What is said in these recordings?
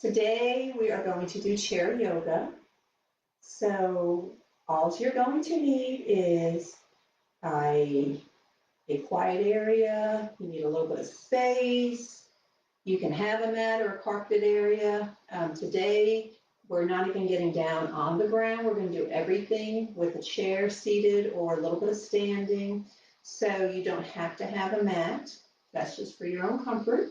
Today we are going to do chair yoga. So all you're going to need is a quiet area. You need a little bit of space. You can have a mat or a carpeted area. Today we're not even getting down on the ground. We're going to do everything with a chair seated or a little bit of standing. So you don't have to have a mat. That's just for your own comfort.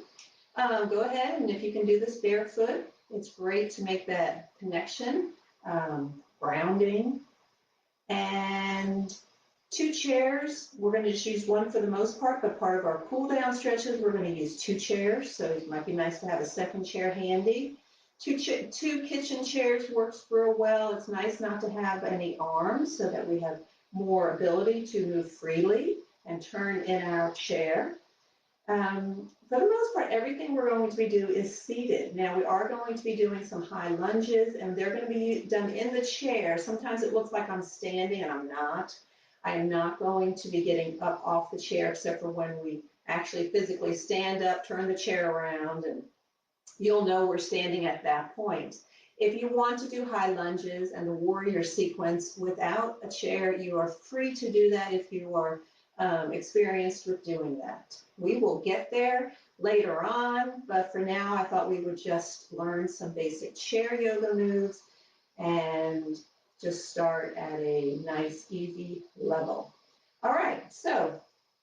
Go ahead, and if you can do this barefoot, it's great to make that connection, grounding. And 2 chairs, we're going to just use one for the most part, but part of our cool down stretches, we're going to use 2 chairs, so it might be nice to have a second chair handy. Two kitchen chairs works real well. It's nice not to have any arms so that we have more ability to move freely and turn in our chair. For the most part, everything we're going to be doing is seated. Now, we are going to be doing some high lunges, and they're going to be done in the chair. Sometimes it looks like I'm standing, and I'm not. I am not going to be getting up off the chair, except for when we actually physically stand up, turn the chair around, and you'll know we're standing at that point. If you want to do high lunges and the warrior sequence without a chair, you are free to do that if you are experienced with doing that. We will get there later on, but for now I thought we would just learn some basic chair yoga moves and just start at a nice easy level. All right, so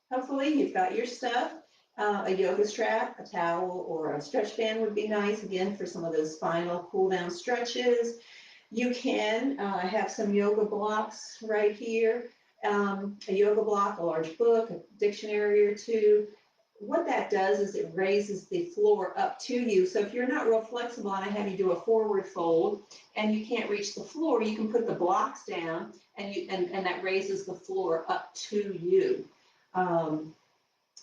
hopefully you've got your stuff. A yoga strap, a towel, or a stretch band would be nice, again, for some of those final cool down stretches. You can have some yoga blocks right here. A yoga block, a large book, a dictionary or 2. What that does is it raises the floor up to you. So if you're not real flexible and I have you do a forward fold and you can't reach the floor, you can put the blocks down and that raises the floor up to you.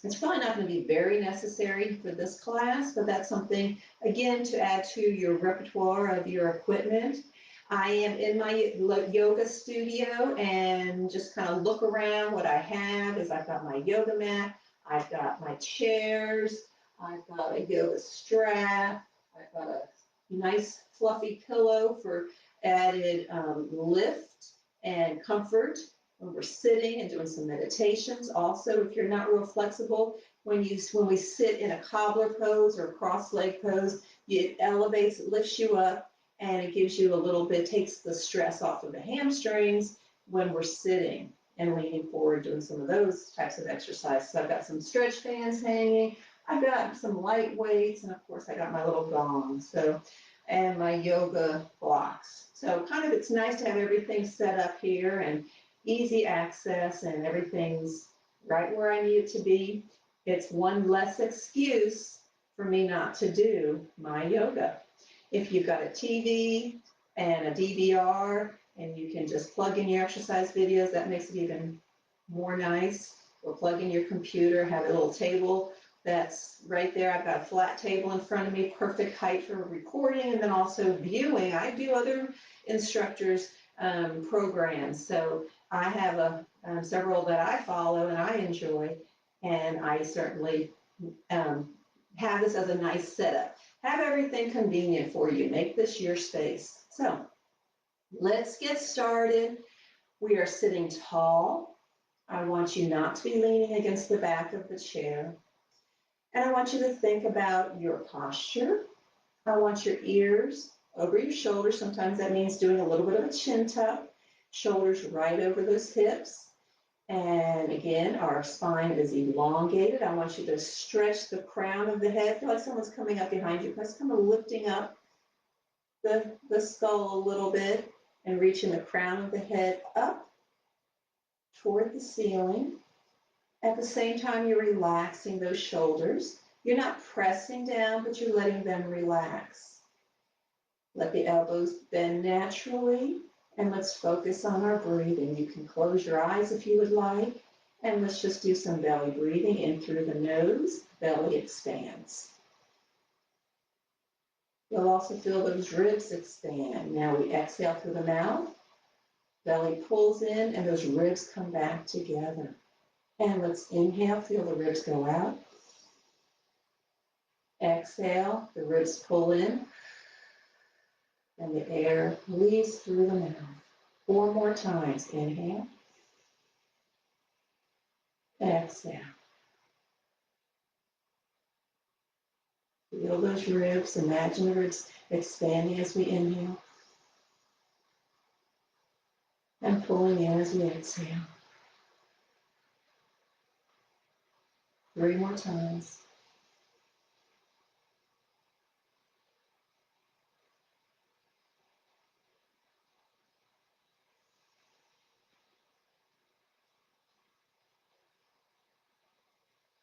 It's probably not going to be very necessary for this class, but that's something, again, to add to your repertoire of your equipment. I am in my yoga studio and just kind of look around. What I have is I've got my yoga mat, I've got my chairs, I've got a yoga strap, I've got a nice fluffy pillow for added lift and comfort when we're sitting and doing some meditations. Also, if you're not real flexible, when we sit in a cobbler pose or a cross-leg pose, it elevates, it lifts you up, and it gives you a little bit, takes the stress off of the hamstrings when we're sitting and leaning forward, doing some of those types of exercises. So I've got some stretch bands hanging, I've got some light weights, and of course I got my little gong, and my yoga blocks. So kind of, it's nice to have everything set up here and easy access, and everything's right where I need it to be. It's one less excuse for me not to do my yoga. If you've got a TV and a DVR and you can just plug in your exercise videos, that makes it even more nice. Or plug in your computer, have a little table that's right there. I've got a flat table in front of me, perfect height for recording and then also viewing. I do other instructors' programs, so I have several that I follow and I enjoy, and I certainly have this as a nice setup. Have everything convenient for you. Make this your space. So let's get started. We are sitting tall. I want you not to be leaning against the back of the chair. And I want you to think about your posture. I want your ears over your shoulders. Sometimes that means doing a little bit of a chin tuck. Shoulders right over those hips. And again, our spine is elongated. I want you to stretch the crown of the head. Feel like someone's coming up behind you. Just kind of lifting up the skull a little bit and reaching the crown of the head up toward the ceiling. At the same time, you're relaxing those shoulders. You're not pressing down, but you're letting them relax. Let the elbows bend naturally. And let's focus on our breathing. You can close your eyes if you would like. And let's just do some belly breathing in through the nose. Belly expands. You'll also feel those ribs expand. Now we exhale through the mouth. Belly pulls in and those ribs come back together. And let's inhale, feel the ribs go out. Exhale, the ribs pull in. and the air leaves through the mouth. 4 more times. Inhale, exhale. Feel those ribs. Imagine the ribs expanding as we inhale and pulling in as we exhale. 3 more times.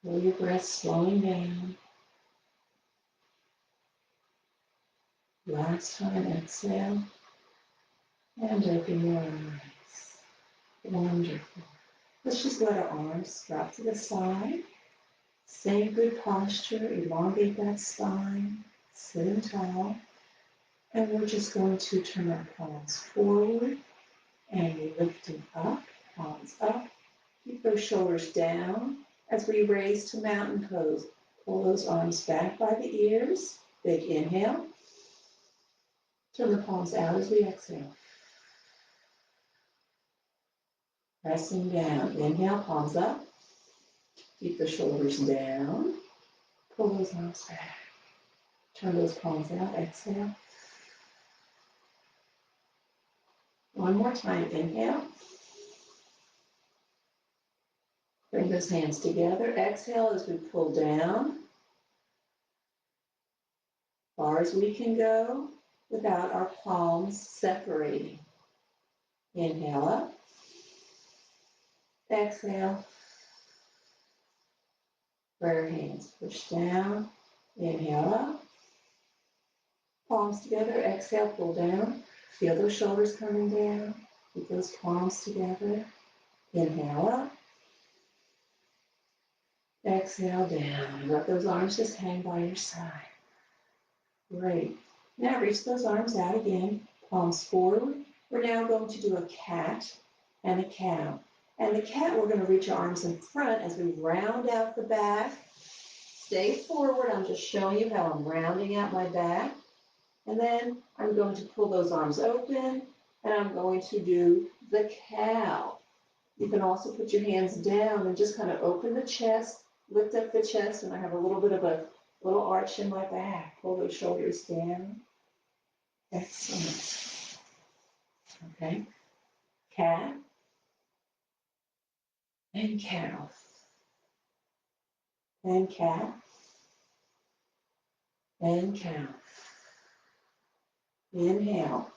Feel your breath slowing down. Last time, exhale and open your eyes. Wonderful. Let's just let our arms drop to the side. Same good posture, elongate that spine, sitting tall. And we're just going to turn our palms forward and lifting up, palms up. Keep those shoulders down as we raise to mountain pose. Pull those arms back by the ears. Big inhale. Turn the palms out as we exhale. Pressing down. Inhale, palms up. Keep the shoulders down. Pull those arms back. Turn those palms out. Exhale. One more time. Inhale. Bring those hands together. Exhale as we pull down. Far as we can go without our palms separating. Inhale up. Exhale. Prayer hands push down. Inhale up. Palms together. Exhale, pull down. Feel those shoulders coming down. Keep those palms together. Inhale up. Exhale down. Let those arms just hang by your side. Great. Now reach those arms out again. Palms forward. We're now going to do a cat and a cow. And the cat, we're going to reach our arms in front as we round out the back. Stay forward. I'm just showing you how I'm rounding out my back. And then I'm going to pull those arms open, and I'm going to do the cow. You can also put your hands down and just kind of open the chest, lift up the chest, and I have a little bit of a little arch in my back. Pull those shoulders down. Excellent. Okay. Cat and cow. And cat and cow. Inhale.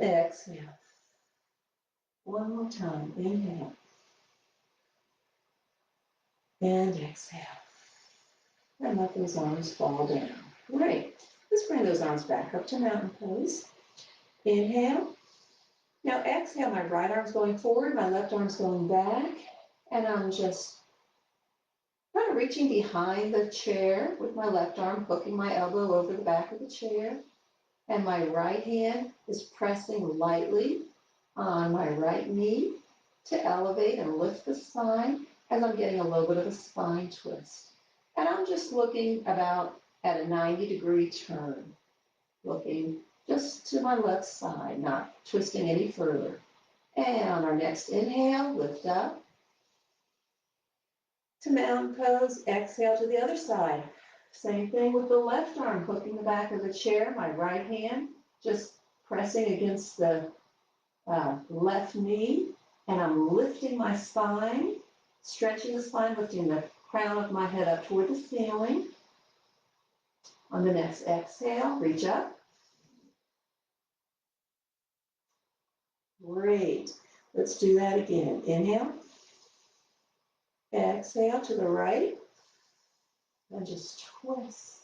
Exhale. One more time. Inhale. And exhale. And let those arms fall down. Great. Let's bring those arms back up to mountain pose. Inhale. Now exhale, my right arm's going forward, my left arm's going back, and I'm just kind of reaching behind the chair with my left arm, hooking my elbow over the back of the chair, and my right hand is pressing lightly on my right knee to elevate and lift the spine as I'm getting a little bit of a spine twist. And I'm just looking about at a 90-degree turn, looking just to my left side, not twisting any further. And on our next inhale, lift up to mountain pose. Exhale to the other side. Same thing with the left arm, hooking the back of the chair, my right hand just pressing against the left knee, and I'm lifting my spine, stretching the spine, lifting the crown of my head up toward the ceiling. On the next exhale, reach up. Great. Let's do that again. Inhale. Exhale to the right. And just twist.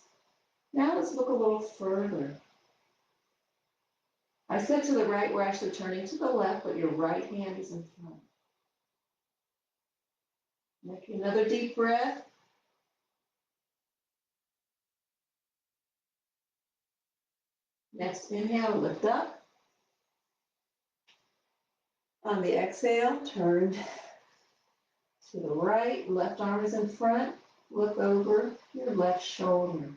Now let's look a little further. I said to the right, we're actually turning to the left, but your right hand is in front. Make another deep breath. Next inhale, lift up. On the exhale, turn to the right, left arm is in front. Look over your left shoulder.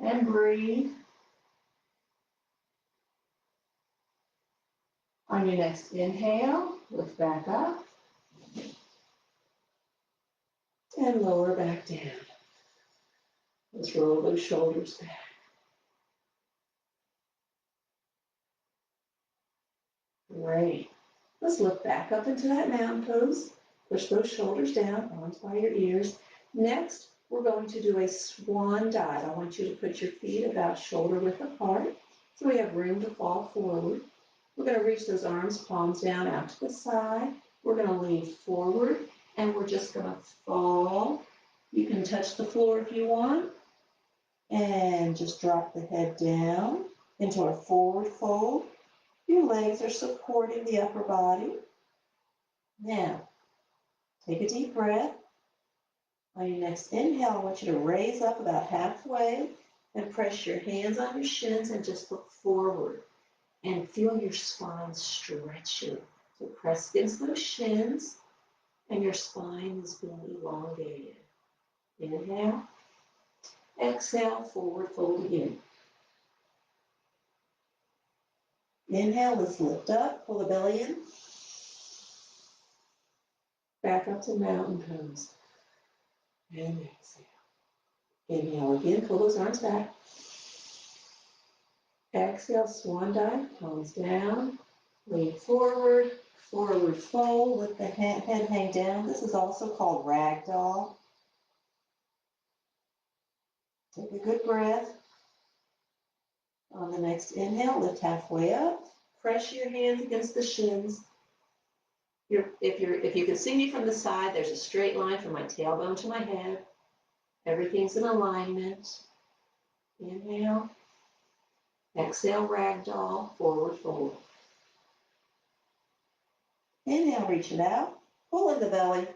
and breathe. On your next inhale, lift back up and lower back down. Let's roll those shoulders back. Great. Let's lift back up into that mountain pose. Push those shoulders down, arms by your ears. Next, we're going to do a swan dive. I want you to put your feet about shoulder width apart so we have room to fall forward. We're going to reach those arms, palms down, out to the side. We're going to lean forward, and we're just going to fall. You can touch the floor if you want, and just drop the head down into a forward fold. Your legs are supporting the upper body. Now, take a deep breath. On your next inhale, I want you to raise up about halfway and press your hands on your shins and just look forward and feel your spine stretching. So press against those shins and your spine is being elongated. Inhale, exhale, forward fold again. Inhale, let's lift up, pull the belly in. Back up to mountain pose. And exhale. Inhale again, pull those arms back. Exhale, swan dive, palms down, lean forward, forward fold, let the head hang down. This is also called ragdoll. Take a good breath. On the next inhale, lift halfway up. Press your hands against the shins. If you can see me from the side, there's a straight line from my tailbone to my head. Everything's in alignment. Inhale. Exhale, ragdoll, forward fold. Inhale, reach it out, pull in the belly,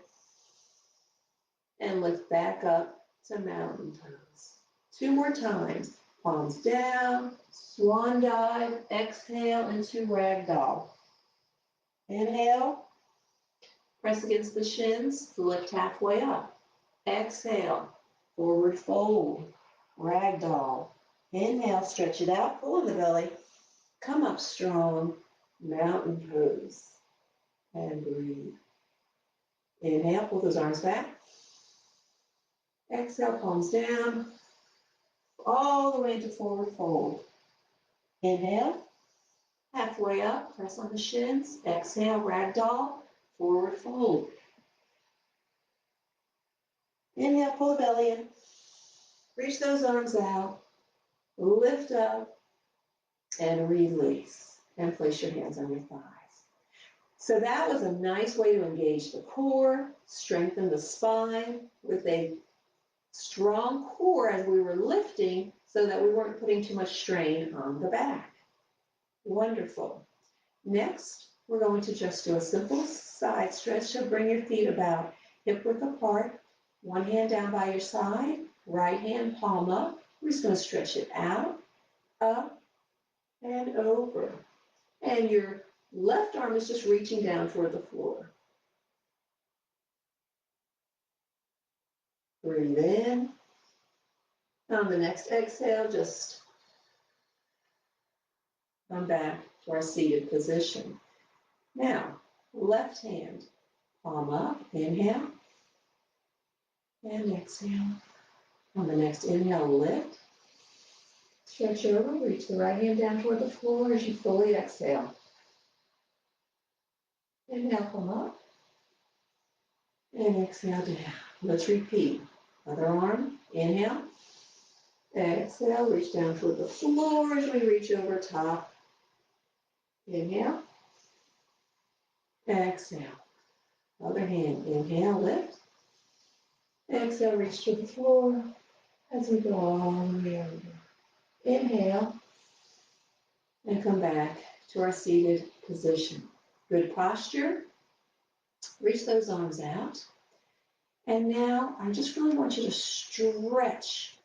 and lift back up to mountain pose. 2 more times. Palms down, swan dive, exhale into ragdoll. Inhale, press against the shins, lift halfway up. Exhale, forward fold, ragdoll. Inhale, stretch it out, pull in the belly. Come up strong, mountain pose. And breathe. Inhale, pull those arms back. Exhale, palms down, all the way into forward fold. Inhale, halfway up, press on the shins. Exhale, ragdoll, forward fold. Inhale, pull the belly in. Reach those arms out. Lift up and release. And place your hands on your thighs. So that was a nice way to engage the core, strengthen the spine with a strong core as we were lifting so that we weren't putting too much strain on the back. Wonderful. Next, we're going to just do a simple side stretch. So bring your feet about hip width apart, one hand down by your side, right hand palm up. We're just going to stretch it out, up, and over. And your left arm is just reaching down toward the floor. Breathe in. On the next exhale, just come back to our seated position. Now, left hand, palm up, inhale, and exhale. On the next inhale, lift. Stretch over, reach the right hand down toward the floor as you fully exhale. Inhale, come up, and exhale down. Let's repeat. Other arm, inhale, exhale, reach down toward the floor as we reach over top. Inhale, exhale. Other hand, inhale, lift. Exhale, reach to the floor as we go all the way over. Inhale, and come back to our seated position. Good posture. Reach those arms out. And now I just really want you to stretch.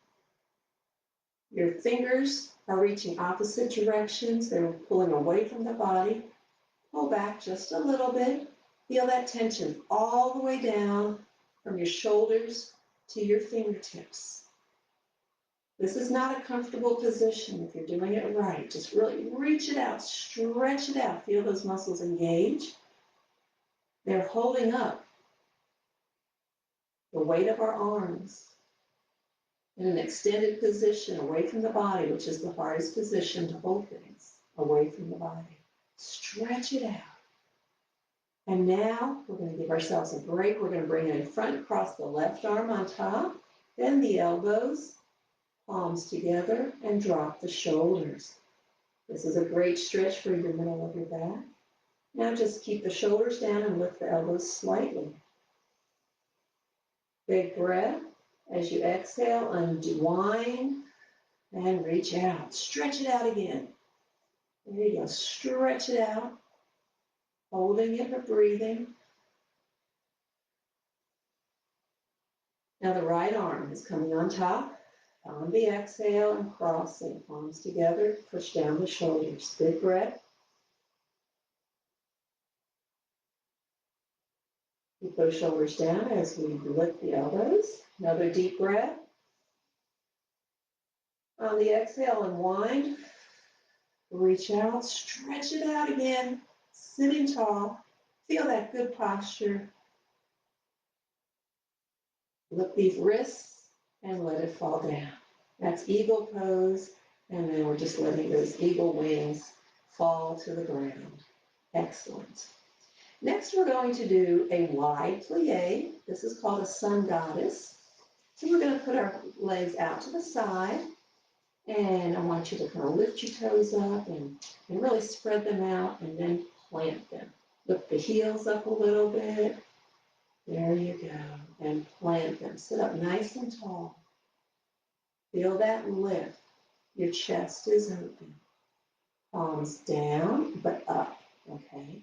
Your fingers are reaching opposite directions. They're pulling away from the body. Pull back just a little bit. Feel that tension all the way down from your shoulders to your fingertips. This is not a comfortable position if you're doing it right. Just really reach it out, stretch it out. Feel those muscles engage. They're holding up the weight of our arms in an extended position away from the body, which is the hardest position to hold things, away from the body. Stretch it out. And now we're going to give ourselves a break. We're going to bring it in front, cross the left arm on top, then the elbows, palms together, and drop the shoulders. This is a great stretch for your middle of your back. Now just keep the shoulders down and lift the elbows slightly. Big breath. As you exhale, unwind and reach out. Stretch it out again. There you go. Stretch it out. Holding it but breathing. Now the right arm is coming on top. On the exhale and crossing, palms together, push down the shoulders. Big breath. Keep those shoulders down as we lift the elbows. Another deep breath. On the exhale, unwind. Reach out, stretch it out again. Sitting tall. Feel that good posture. Lift these wrists and let it fall down. That's eagle pose. And then we're just letting those eagle wings fall to the ground. Excellent. Next, we're going to do a wide plie. This is called a sun goddess. So we're going to put our legs out to the side. And I want you to kind of lift your toes up and really spread them out and then plant them. Lift the heels up a little bit. There you go. And plant them. Sit up nice and tall. Feel that lift. Your chest is open. Palms down, but up. Okay?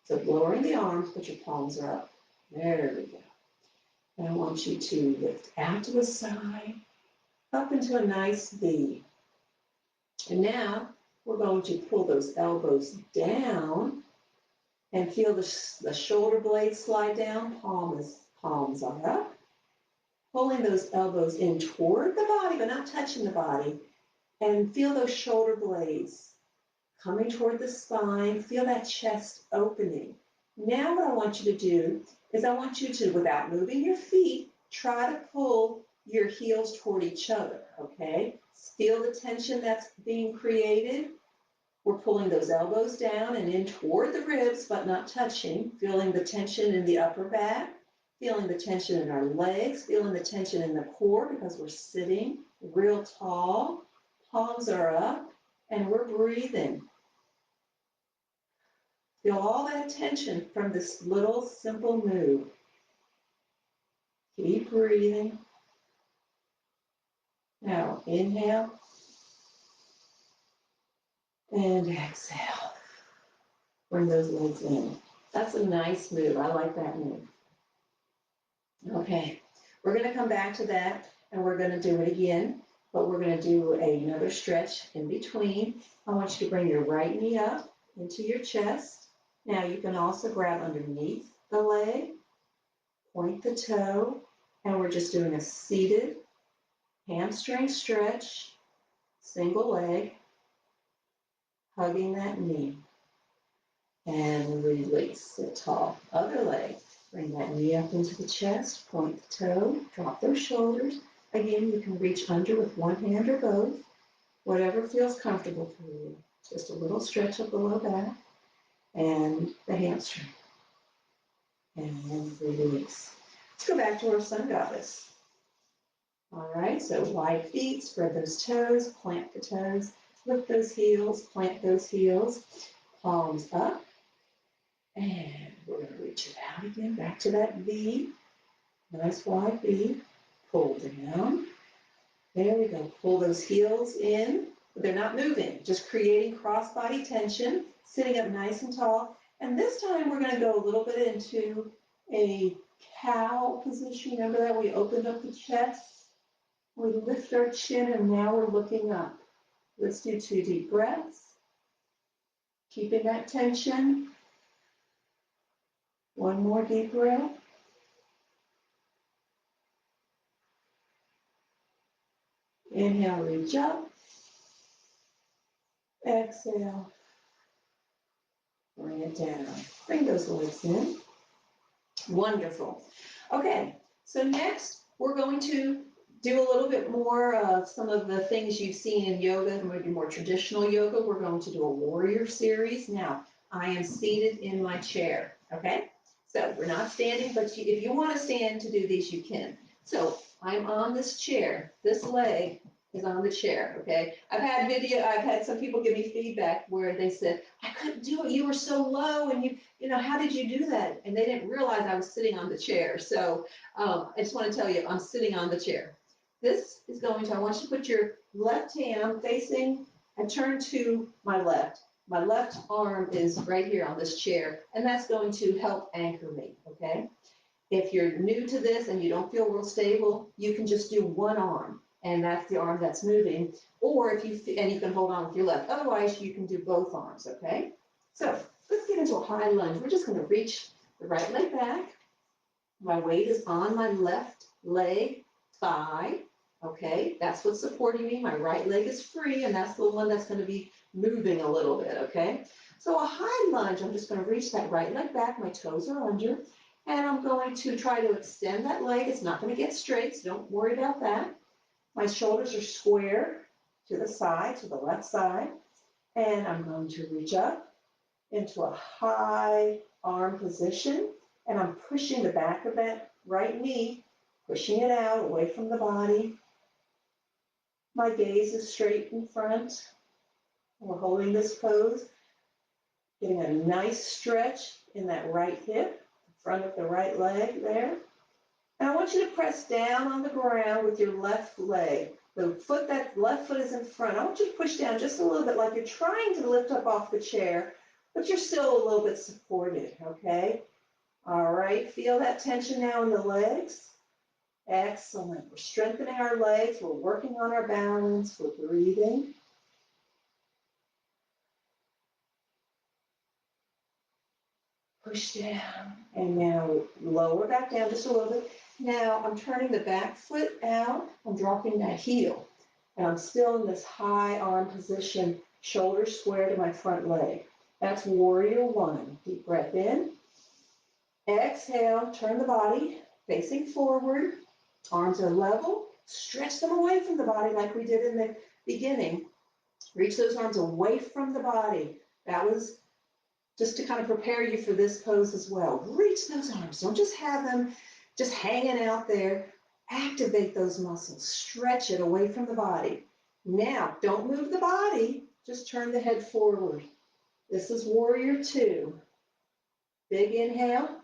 So lowering the arms, but your palms are up. There we go. And I want you to lift out to the side, up into a nice V. And now we're going to pull those elbows down and feel the shoulder blades slide down. Palms are up. Pulling those elbows in toward the body, but not touching the body. And feel those shoulder blades coming toward the spine. Feel that chest opening. Now what I want you to do is I want you to, without moving your feet, try to pull your heels toward each other, okay? Feel the tension that's being created. We're pulling those elbows down and in toward the ribs, but not touching. Feeling the tension in the upper back. Feeling the tension in our legs. Feeling the tension in the core because we're sitting real tall. Palms are up and we're breathing. Feel all that tension from this little simple move. Keep breathing. Now inhale and exhale. Bring those legs in. That's a nice move. I like that move. Okay, we're going to come back to that and we're going to do it again, but we're going to do another stretch in between. I want you to bring your right knee up into your chest. Now you can also grab underneath the leg, point the toe, and we're just doing a seated hamstring stretch, single leg, hugging that knee, and release, sit tall. Other leg, bring that knee up into the chest, point the toe, drop those shoulders. Again, you can reach under with one hand or both, whatever feels comfortable for you. Just a little stretch of the low back and the hamstring. And release. Let's go back to our sun goddess. All right, so wide feet, spread those toes, plant the toes, lift those heels, plant those heels, palms up, and we're going to reach it out again, back to that V, nice wide V, pull down, there we go, pull those heels in, but they're not moving, just creating cross-body tension, sitting up nice and tall, and this time we're going to go a little bit into a cow position. Remember that we opened up the chest? We lift our chin and now we're looking up. Let's do 2 deep breaths. Keeping that tension. One more deep breath. Inhale, reach up. Exhale, bring it down. Bring those legs in. Wonderful. Okay, so next we're going to do a little bit more of some of the things you've seen in yoga, maybe more traditional yoga. We're going to do a warrior series. Now, I am seated in my chair, okay? So we're not standing, but if you want to stand to do these, you can. So I'm on this chair. This leg is on the chair, okay? I've had some people give me feedback where they said, I couldn't do it. You were so low and how did you do that? And they didn't realize I was sitting on the chair. So I just want to tell you, I'm sitting on the chair. This is I want you to put your left hand facing and turn to my left. My left arm is right here on this chair, and that's going to help anchor me, okay? If you're new to this and you don't feel real stable, you can just do one arm, and that's the arm that's moving, or you can hold on with your left. Otherwise, you can do both arms, okay? So let's get into a high lunge. We're just going to reach the right leg back. My weight is on my left leg thigh, okay? That's what's supporting me. My right leg is free, and that's the one that's going to be moving a little bit, okay? So a high lunge, I'm just going to reach that right leg back. My toes are under, and I'm going to try to extend that leg. It's not going to get straight, so don't worry about that. My shoulders are square to the side, to the left side, and I'm going to reach up into a high arm position, and I'm pushing the back of that right knee, pushing it out away from the body. My gaze is straight in front. We're holding this pose, getting a nice stretch in that right hip, the front of the right leg there. And I want you to press down on the ground with your left leg. That left foot is in front. I want you to push down just a little bit like you're trying to lift up off the chair, but you're still a little bit supported, okay? All right, feel that tension now in the legs. Excellent. We're strengthening our legs. We're working on our balance. We're breathing. Push down. And now lower back down just a little bit. Now I'm turning the back foot out. I'm dropping that heel. And I'm still in this high arm position, shoulders square to my front leg. That's warrior one. Deep breath in. Exhale, turn the body facing forward. Arms are level. Stretch them away from the body like we did in the beginning. Reach those arms away from the body. That was just to kind of prepare you for this pose as well. Reach those arms. Don't just have them just hanging out there. Activate those muscles. Stretch it away from the body. Now, don't move the body. Just turn the head forward. This is warrior two. Big inhale.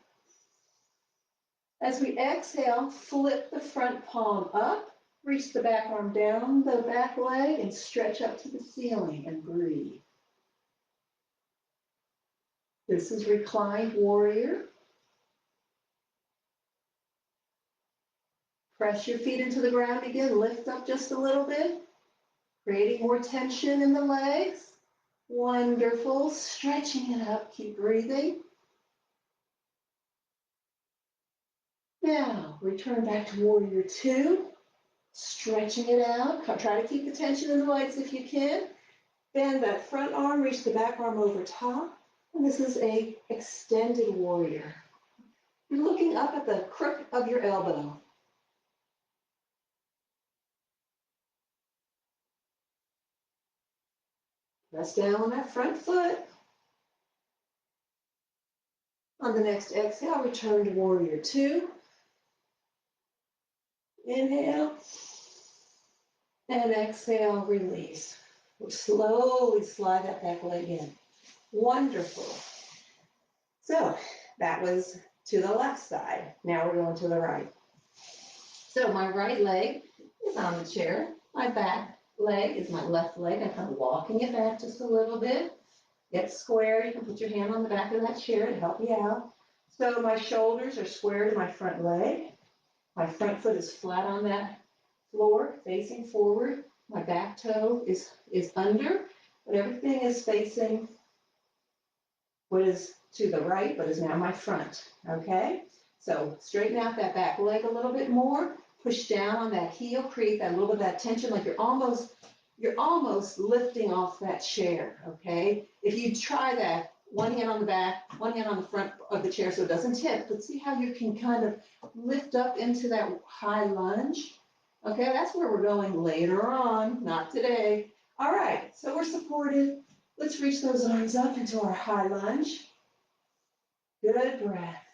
As we exhale, flip the front palm up. Reach the back arm down the back leg and stretch up to the ceiling and breathe. This is reclined warrior. Press your feet into the ground again. Lift up just a little bit, creating more tension in the legs. Wonderful. Stretching it up. Keep breathing. Now, return back to warrior two. Stretching it out. Try to keep the tension in the legs if you can. Bend that front arm, reach the back arm over top. And this is a extended warrior. You're looking up at the crook of your elbow. Press down on that front foot. On the next exhale, return to warrior two. Inhale. And exhale, release. We'll slowly slide that back leg in. Wonderful. So that was to the left side. Now we're going to the right. So my right leg is on the chair. My back leg is my left leg. I'm kind of walking it back just a little bit. Get square. You can put your hand on the back of that chair to help you out. So my shoulders are square to my front leg. My front foot is flat on that floor, facing forward. My back toe is under, but everything is facing what is to the right, but is now my front, okay? So straighten out that back leg a little bit more. push down on that heel, create that little bit of that tension, like you're almost lifting off that chair, okay? If you try that, one hand on the back, one hand on the front of the chair so it doesn't tip, but see how you can kind of lift up into that high lunge? Okay, that's where we're going later on, not today. All right, so we're supported. Let's reach those arms up into our high lunge. Good breath.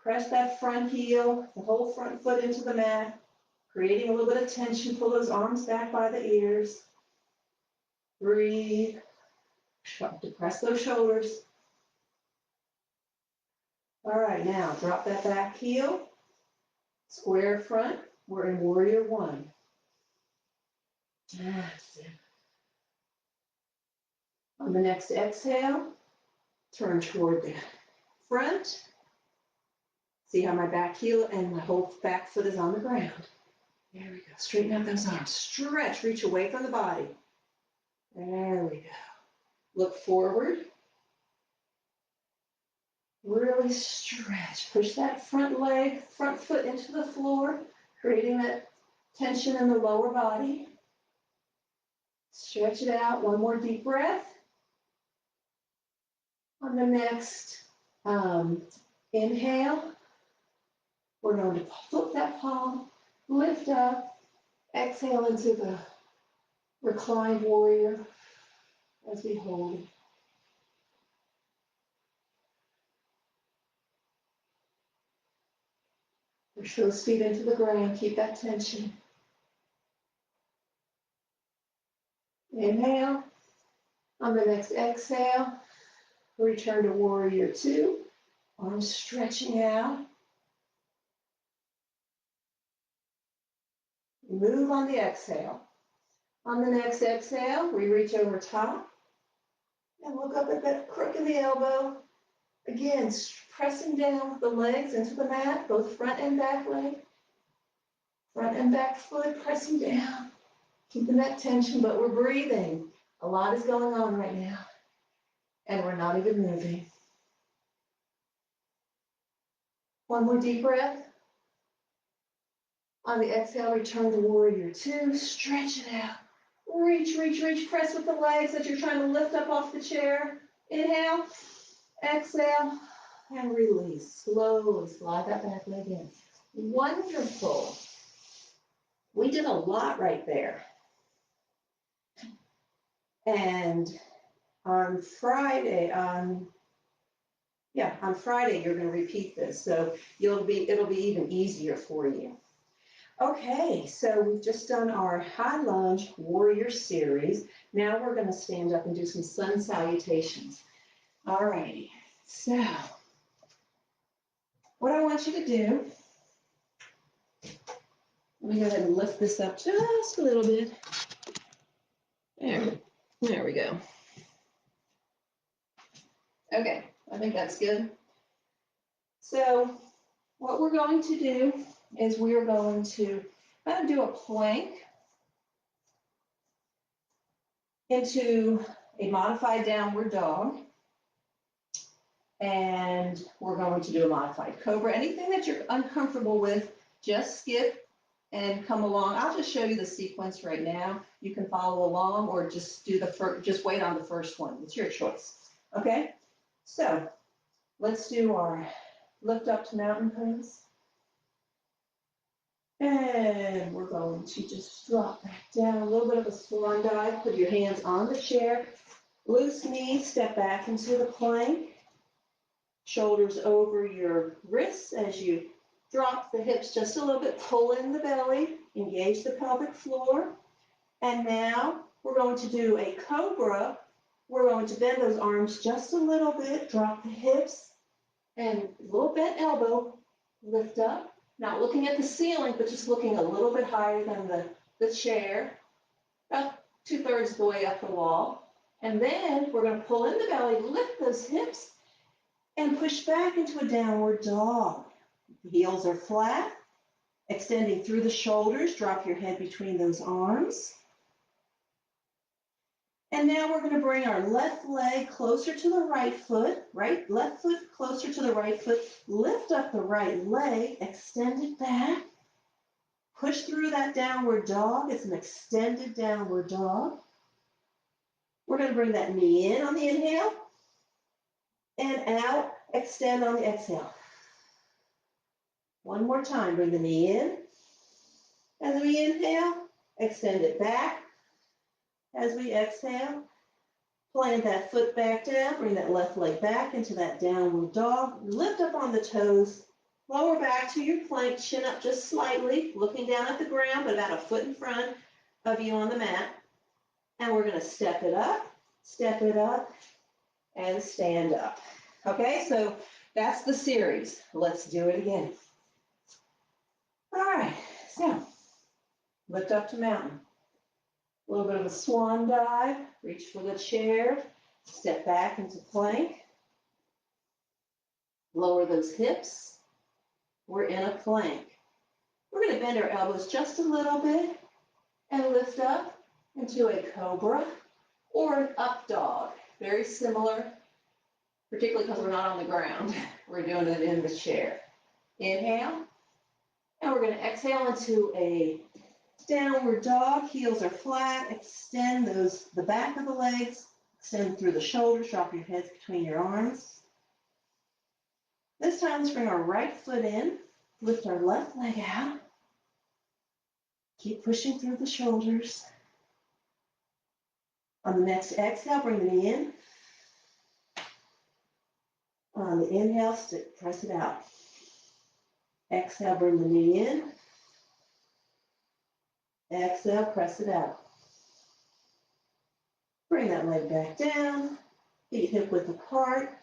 Press that front heel, the whole front foot into the mat, creating a little bit of tension. Pull those arms back by the ears. Breathe. Depress those shoulders. All right, now drop that back heel. Square front. We're in warrior one. That's it. On the next exhale, turn toward the front. See how my back heel and my whole back foot is on the ground. There we go. Straighten out those arms. Stretch. Reach away from the body. There we go. Look forward. Really stretch. Push that front leg, front foot into the floor, creating that tension in the lower body. Stretch it out. One more deep breath. On the next inhale, we're going to flip that palm, lift up, exhale into the reclined warrior as we hold it. Push those feet into the ground, keep that tension. Inhale. On the next exhale, return to warrior two. Arms stretching out. Move on the exhale. On the next exhale, we reach over top and look up at that crook of the elbow. Again, pressing down the legs into the mat, both front and back leg. Front and back foot pressing down, keeping that tension, but we're breathing. A lot is going on right now, and we're not even moving. One more deep breath. On the exhale, return to warrior two. Stretch it out. Reach, reach, reach. Press with the legs that you're trying to lift up off the chair. Inhale, exhale, and release. Slowly slide that back leg in. Wonderful. We did a lot right there. And on Friday, you're going to repeat this, so it'll be even easier for you. Okay, so we've just done our high lunge warrior series. Now we're going to stand up and do some sun salutations. All righty, so what I want you to do, let me go ahead and lift this up just a little bit. There we go. Okay, I think that's good. So what we're going to do is we're going to kind of do a plank into a modified downward dog. And we're going to do a modified cobra. Anything that you're uncomfortable with, just skip and come along. I'll just show you the sequence right now. You can follow along or just do just wait on the first one. It's your choice. Okay? So let's do our lift up to mountain pose. And we're going to just drop back down, a little bit of a swan dive. Put your hands on the chair. Loose knees, step back into the plank. Shoulders over your wrists as you drop the hips just a little bit. Pull in the belly. Engage the pelvic floor. And now we're going to do a cobra. We're going to bend those arms just a little bit. Drop the hips. And a little bent elbow. Lift up. Not looking at the ceiling, but just looking a little bit higher than the chair, about 2/3 of the way up the wall. And then we're going to pull in the belly, lift those hips, and push back into a downward dog. The heels are flat, extending through the shoulders. Drop your head between those arms. And now we're going to bring our left leg closer to the right foot, left foot closer to the right foot. Lift up the right leg, extend it back. Push through that downward dog. It's an extended downward dog. We're going to bring that knee in on the inhale and out, extend on the exhale. One more time, bring the knee in. As we inhale, extend it back. As we exhale, plant that foot back down, bring that left leg back into that downward dog. Lift up on the toes, lower back to your plank, chin up just slightly, looking down at the ground, but about a foot in front of you on the mat. And we're going to step it up, and stand up. Okay, so that's the series. Let's do it again. All right, so lift up to mountain. A little bit of a swan dive, reach for the chair, step back into plank, lower those hips. We're in a plank. We're going to bend our elbows just a little bit and lift up into a cobra or an up dog. Very similar, particularly because we're not on the ground. We're doing it in the chair. Inhale, and we're going to exhale into a downward dog. Heels are flat. Extend the back of the legs. Extend through the shoulders. Drop your heads between your arms. This time, let's bring our right foot in. Lift our left leg out. Keep pushing through the shoulders. On the next exhale, bring the knee in. On the inhale, press it out. Exhale, bring the knee in. Exhale, press it out. Bring that leg back down. Feet hip width apart.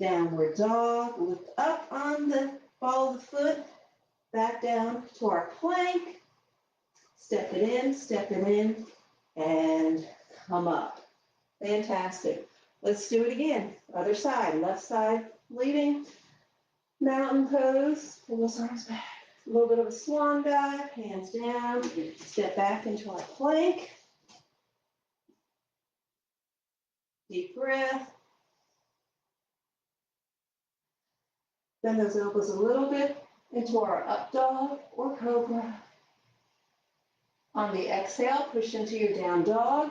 Downward dog. Lift up on the ball of the foot. Back down to our plank. Step it in, and come up. Fantastic. Let's do it again. Other side, left side leading. Mountain pose. Pull those arms back. A little bit of a swan dive. Hands down. Step back into our plank. Deep breath. Bend those elbows a little bit into our up dog or cobra. On the exhale, push into your down dog.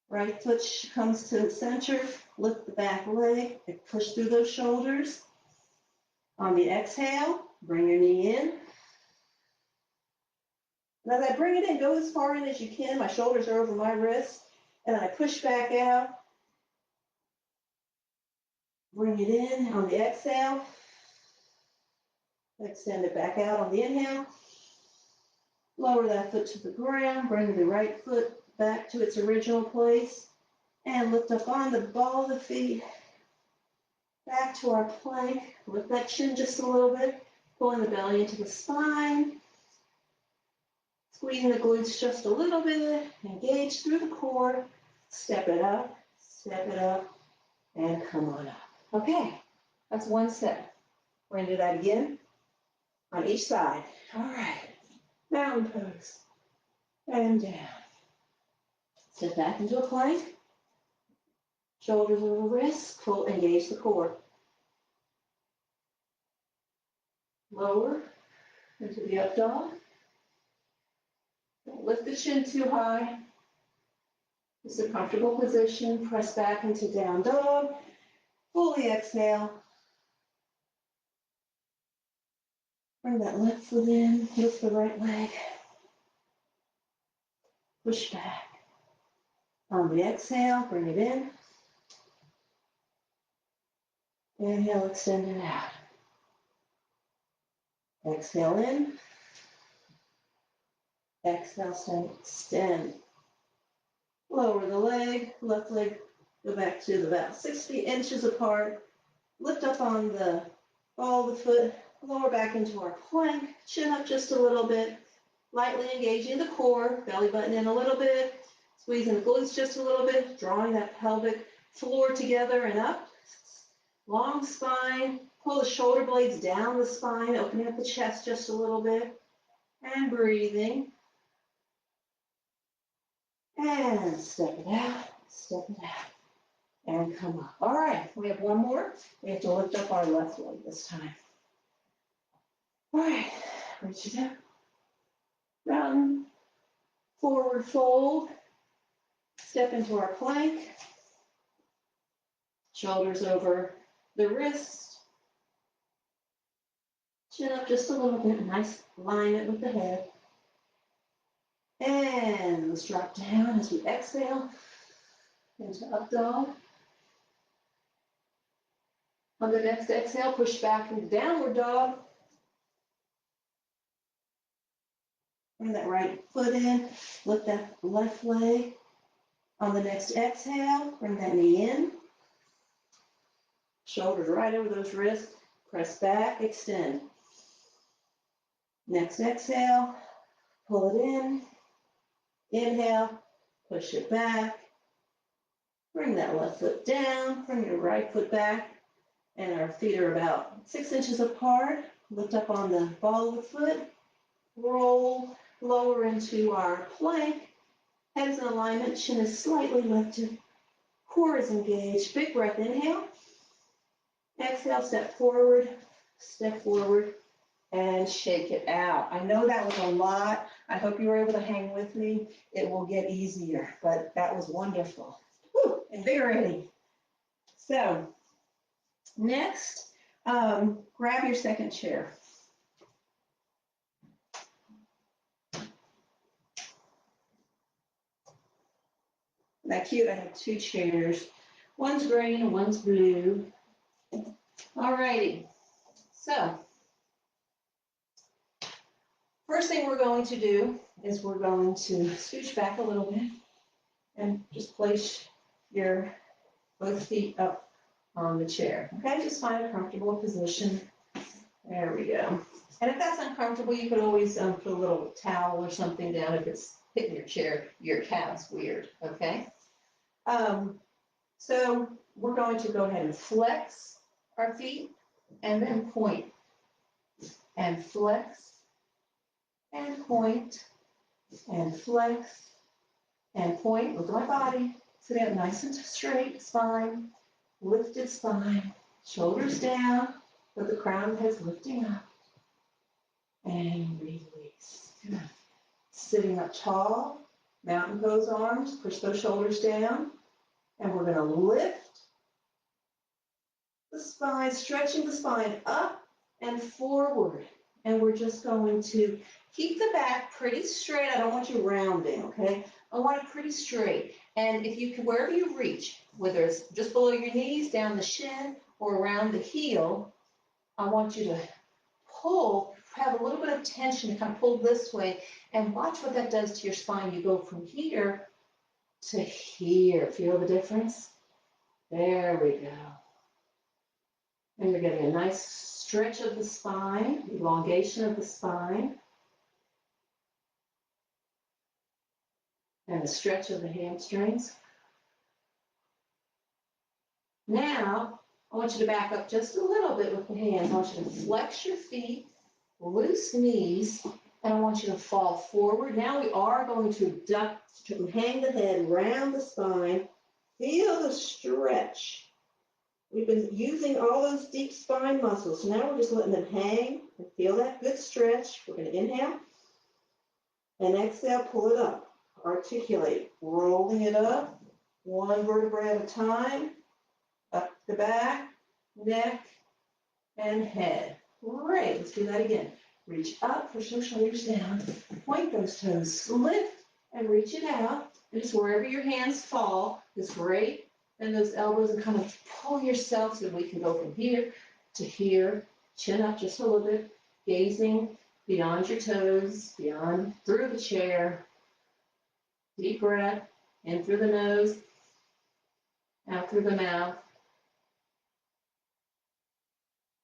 Right foot comes to the center. Lift the back leg and push through those shoulders. On the exhale, bring your knee in. And as I bring it in, go as far in as you can. My shoulders are over my wrists. And I push back out. Bring it in on the exhale. Extend it back out on the inhale. Lower that foot to the ground. Bring the right foot back to its original place. And lift up on the ball of the feet. Back to our plank. Lift that chin just a little bit. Pulling the belly into the spine. Squeezing the glutes just a little bit. Engage through the core. Step it up, and come on up. Okay, that's one set. We're going to do that again on each side. All right, mountain pose. And down. Step back into a plank. Shoulders over wrists. Pull, engage the core. Lower into the up dog. Don't lift the chin too high. It's a comfortable position. Press back into down dog. Fully exhale. Bring that left foot in. Lift the right leg. Push back. On the exhale, bring it in. Inhale, extend it out. Exhale in. Exhale, extend. Lower the leg, left leg, go back to about 6 inches apart. Lift up on the ball of the foot, lower back into our plank, chin up just a little bit, lightly engaging the core, belly button in a little bit, squeezing the glutes just a little bit, drawing that pelvic floor together and up. Long spine, pull the shoulder blades down the spine, opening up the chest just a little bit, and breathing. And step it out, step it out, and come up. All right, we have one more. We have to lift up our left leg this time. All right, reach it up, round, forward fold, step into our plank, shoulders over the wrists, chin up just a little bit, nice alignment with the head. And let's drop down as we exhale into up dog. On the next exhale, push back into downward dog. Bring that right foot in, lift that left leg. On the next exhale, bring that knee in. Shoulders right over those wrists. Press back, extend. Next exhale, pull it in. Inhale, push it back. Bring that left foot down, bring your right foot back, and our feet are about 6 inches apart. Lift up on the ball of the foot, roll lower into our plank. Head is in alignment, chin is slightly lifted, core is engaged. Big breath, inhale. Exhale, step forward, and shake it out. I know that was a lot. I hope you were able to hang with me. It will get easier, but that was wonderful. Woo, invigorating. So next, grab your second chair. That cute, I have 2 chairs. One's green and one's blue. All righty, so first thing we're going to do is we're going to scooch back a little bit and just place your both feet up on the chair. Okay, just find a comfortable position. There we go. And if that's uncomfortable, you could always put a little towel or something down if it's hitting your chair, your calf's weird, okay? So we're going to go ahead and flex our feet and then point and flex and point and flex and point. Look at my body. Sit up nice and straight spine, lifted spine, shoulders down, but the crown of the head's lifting up. And release. Good. Sitting up tall, mountain pose arms, push those shoulders down, and we're going to lift the spine, stretching the spine up and forward. And we're just going to keep the back pretty straight. I don't want you rounding, okay? I want it pretty straight. And if you can, wherever you reach, whether it's just below your knees, down the shin, or around the heel, I want you to pull, have a little bit of tension to kind of pull this way, and watch what that does to your spine. You go from here to here. Feel the difference? There we go. And you're getting a nice stretch of the spine, elongation of the spine, and a stretch of the hamstrings. Now, I want you to back up just a little bit with the hands. I want you to flex your feet, loose knees, and I want you to fall forward. Now we are going to duck, to hang the head around the spine. Feel the stretch. We've been using all those deep spine muscles. So now we're just letting them hang and feel that good stretch. We're going to inhale and exhale, pull it up. Articulate, rolling it up, one vertebrae at a time, up the back, neck, and head. Great, let's do that again. Reach up, push those shoulders down, point those toes, lift and reach it out. And just wherever your hands fall is great. And those elbows, and kind of pull yourself so we can go from here to here, chin up just a little bit, gazing beyond your toes, beyond, through the chair. Deep breath, in through the nose, out through the mouth.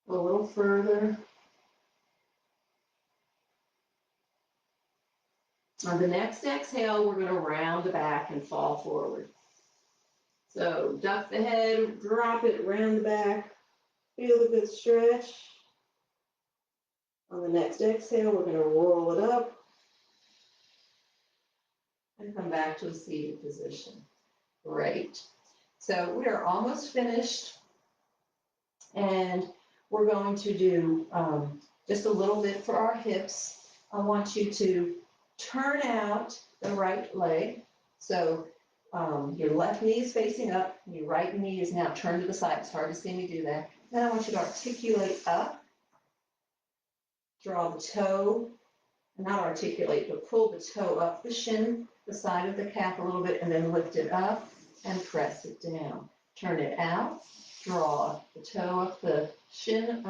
A little further. On the next exhale, we're going to round the back and fall forward. So duck the head, drop it, round the back. Feel the good stretch. On the next exhale, we're going to roll it up. and come back to a seated position. Great. So we are almost finished, and we're going to do just a little bit for our hips. I want you to turn out the right leg. So your left knee is facing up, your right knee is now turned to the side. It's hard to see me do that. Then I want you to articulate up, draw the toe, not articulate, but pull the toe up the shin, the side of the calf a little bit, and then lift it up and press it down. Turn it out, draw the toe up the shin,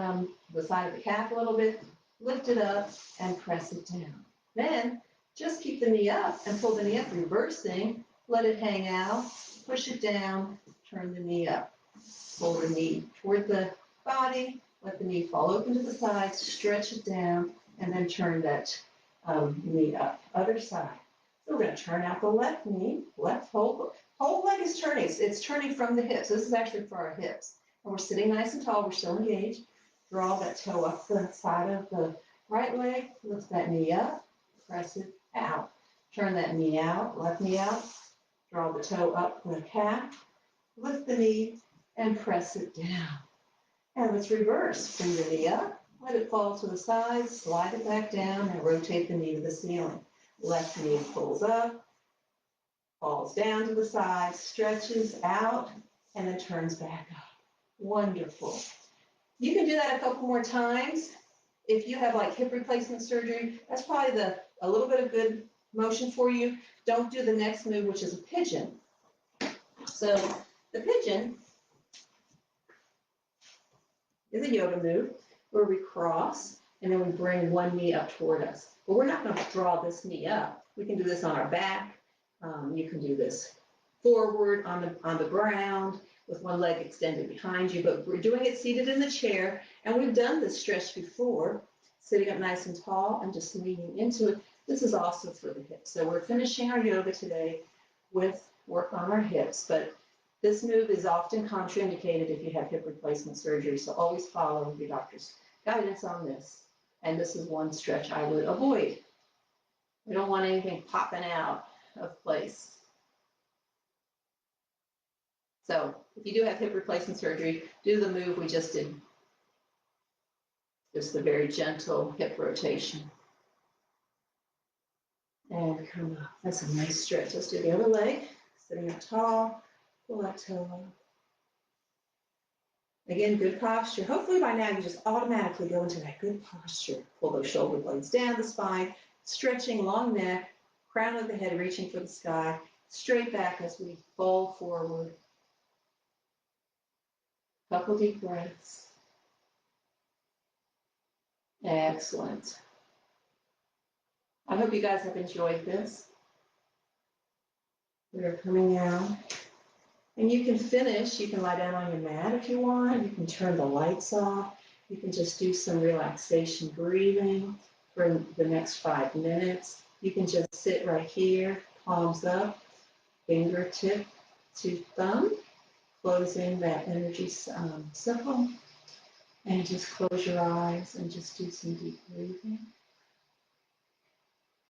the side of the calf a little bit, lift it up and press it down. Then just keep the knee up and pull the knee up, reversing, let it hang out, push it down, turn the knee up. Pull the knee toward the body, let the knee fall open to the side, stretch it down, and then turn that knee up. Other side. So we're going to turn out the left knee, left whole leg is turning. It's turning from the hips. This is actually for our hips. And we're sitting nice and tall. We're still engaged. Draw that toe up the side of the right leg. Lift that knee up. Press it out. Turn that knee out, left knee out. Draw the toe up the calf. Lift the knee and press it down. And let's reverse. Bring the knee up. Let it fall to the side. Slide it back down and rotate the knee to the ceiling. Left knee pulls up, falls down to the side, stretches out, and then turns back up. Wonderful. You can do that a couple more times. If you have like hip replacement surgery, that's probably a little bit of good motion for you. Don't do the next move, which is a pigeon. So the pigeon is a yoga move where we cross and then we bring one knee up toward us. But we're not going to draw this knee up. We can do this on our back. You can do this forward on the ground with one leg extended behind you, but we're doing it seated in the chair, and we've done this stretch before, sitting up nice and tall and just leaning into it. This is also for the hips. So we're finishing our yoga today with work on our hips, but this move is often contraindicated if you have hip replacement surgery, so always follow your doctor's guidance on this. And this is one stretch I would avoid. We don't want anything popping out of place. So if you do have hip replacement surgery, do the move we just did. Just a very gentle hip rotation. And come up. That's a nice stretch. Let's do the other leg. Sitting up tall, pull that toe up. Again, good posture. Hopefully by now you just automatically go into that good posture. Pull those shoulder blades down the spine, stretching long neck, crown of the head reaching for the sky, straight back as we fold forward. Couple deep breaths. Excellent. I hope you guys have enjoyed this. We're coming out. And you can finish, you can lie down on your mat if you want. You can turn the lights off. You can just do some relaxation breathing for the next 5 minutes. You can just sit right here, palms up, fingertip to thumb, closing that energy circle. And just close your eyes and just do some deep breathing.